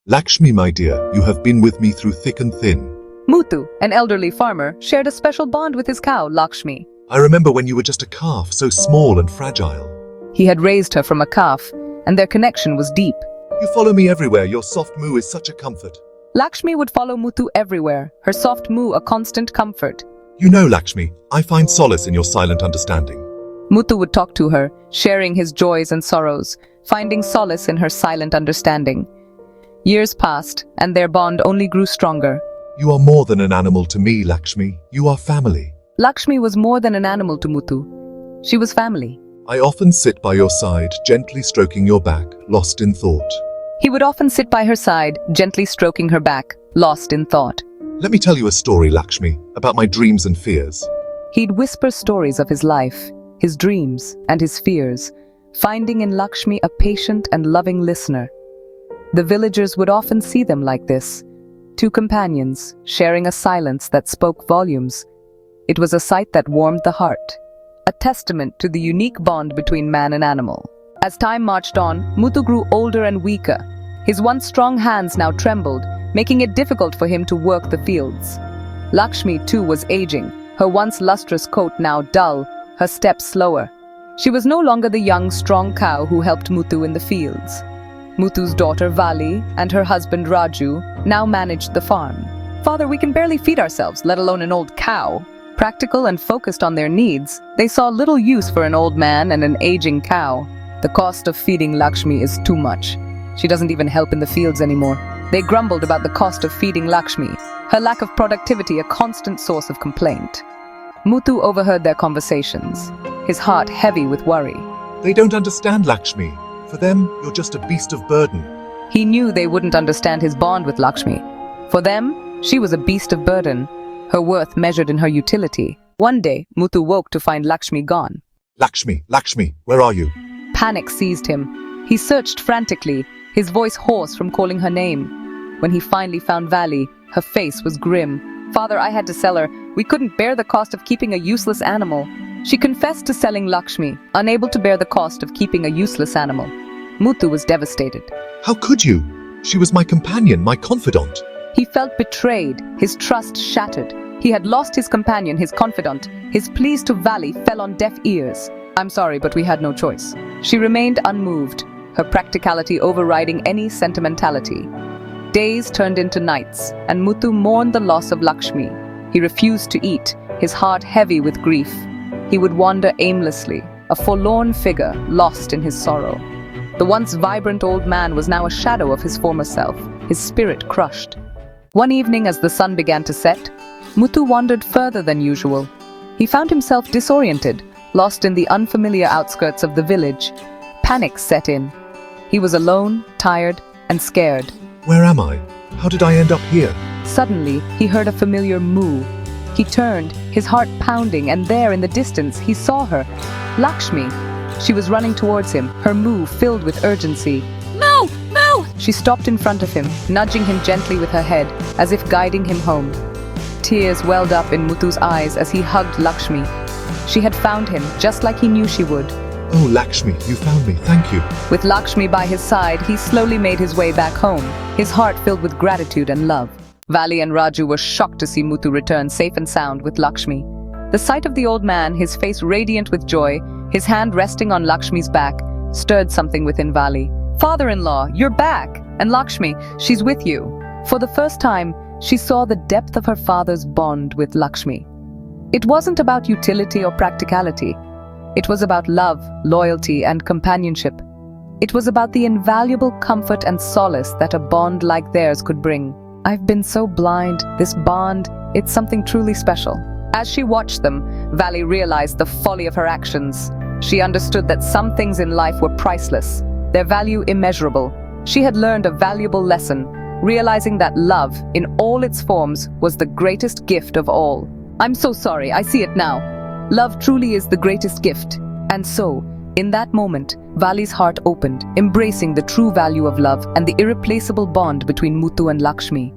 Lakshmi, my dear, you have been with me through thick and thin. Muthu, an elderly farmer, shared a special bond with his cow, Lakshmi. I remember when you were just a calf, so small and fragile. He had raised her from a calf, and their connection was deep. You follow me everywhere, your soft moo is such a comfort. Lakshmi would follow Muthu everywhere, her soft moo a constant comfort. You know, Lakshmi, I find solace in your silent understanding. Muthu would talk to her, sharing his joys and sorrows, finding solace in her silent understanding. Years passed, and their bond only grew stronger. You are more than an animal to me, Lakshmi. You are family. Lakshmi was more than an animal to Muthu. She was family. I often sit by your side, gently stroking your back, lost in thought. He would often sit by her side, gently stroking her back, lost in thought. Let me tell you a story, Lakshmi, about my dreams and fears. He'd whisper stories of his life, his dreams, and his fears, finding in Lakshmi a patient and loving listener. The villagers would often see them like this, two companions, sharing a silence that spoke volumes. It was a sight that warmed the heart, a testament to the unique bond between man and animal. As time marched on, Muthu grew older and weaker. His once strong hands now trembled, making it difficult for him to work the fields. Lakshmi, too, was aging, her once lustrous coat now dull, her steps slower. She was no longer the young, strong cow who helped Muthu in the fields. Muthu's daughter Vali and her husband Raju now managed the farm. "Father, we can barely feed ourselves, let alone an old cow." Practical and focused on their needs, they saw little use for an old man and an aging cow. The cost of feeding Lakshmi is too much. She doesn't even help in the fields anymore. They grumbled about the cost of feeding Lakshmi, her lack of productivity a constant source of complaint. Muthu overheard their conversations, his heart heavy with worry. They don't understand, Lakshmi. For them, you're just a beast of burden. He knew they wouldn't understand his bond with Lakshmi. For them, she was a beast of burden, her worth measured in her utility. One day, Muthu woke to find Lakshmi gone. Lakshmi, Lakshmi, where are you? Panic seized him. He searched frantically, his voice hoarse from calling her name. When he finally found Vali, her face was grim. "Father, I had to sell her. We couldn't bear the cost of keeping a useless animal." She confessed to selling Lakshmi, unable to bear the cost of keeping a useless animal. Muthu was devastated. How could you? She was my companion, my confidant. He felt betrayed, his trust shattered. He had lost his companion, his confidant. His pleas to Vali fell on deaf ears. "I'm sorry, but we had no choice." She remained unmoved, her practicality overriding any sentimentality. Days turned into nights, and Muthu mourned the loss of Lakshmi. He refused to eat, his heart heavy with grief. He would wander aimlessly, a forlorn figure lost in his sorrow. The once vibrant old man was now a shadow of his former self, his spirit crushed. One evening, as the sun began to set, Muthu wandered further than usual. He found himself disoriented, lost in the unfamiliar outskirts of the village. Panic set in. He was alone, tired, and scared. Where am I? How did I end up here? Suddenly, he heard a familiar moo. He turned, his heart pounding, and there in the distance he saw her, Lakshmi. She was running towards him, her moo filled with urgency. "Moo! Moo!" She stopped in front of him, nudging him gently with her head, as if guiding him home. Tears welled up in Muthu's eyes as he hugged Lakshmi. She had found him, just like he knew she would. Oh, Lakshmi, you found me, thank you. With Lakshmi by his side, he slowly made his way back home, his heart filled with gratitude and love. Vali and Raju were shocked to see Muthu return safe and sound with Lakshmi. The sight of the old man, his face radiant with joy, his hand resting on Lakshmi's back, stirred something within Vali. "Father-in-law, you're back! And Lakshmi, she's with you." For the first time, she saw the depth of her father's bond with Lakshmi. It wasn't about utility or practicality. It was about love, loyalty, and companionship. It was about the invaluable comfort and solace that a bond like theirs could bring. "I've been so blind. This bond, it's something truly special." As she watched them, Vali realized the folly of her actions. She understood that some things in life were priceless, their value immeasurable. She had learned a valuable lesson, realizing that love, in all its forms, was the greatest gift of all. "I'm so sorry, I see it now. Love truly is the greatest gift." And so, in that moment, Vali's heart opened, embracing the true value of love and the irreplaceable bond between Muthu and Lakshmi.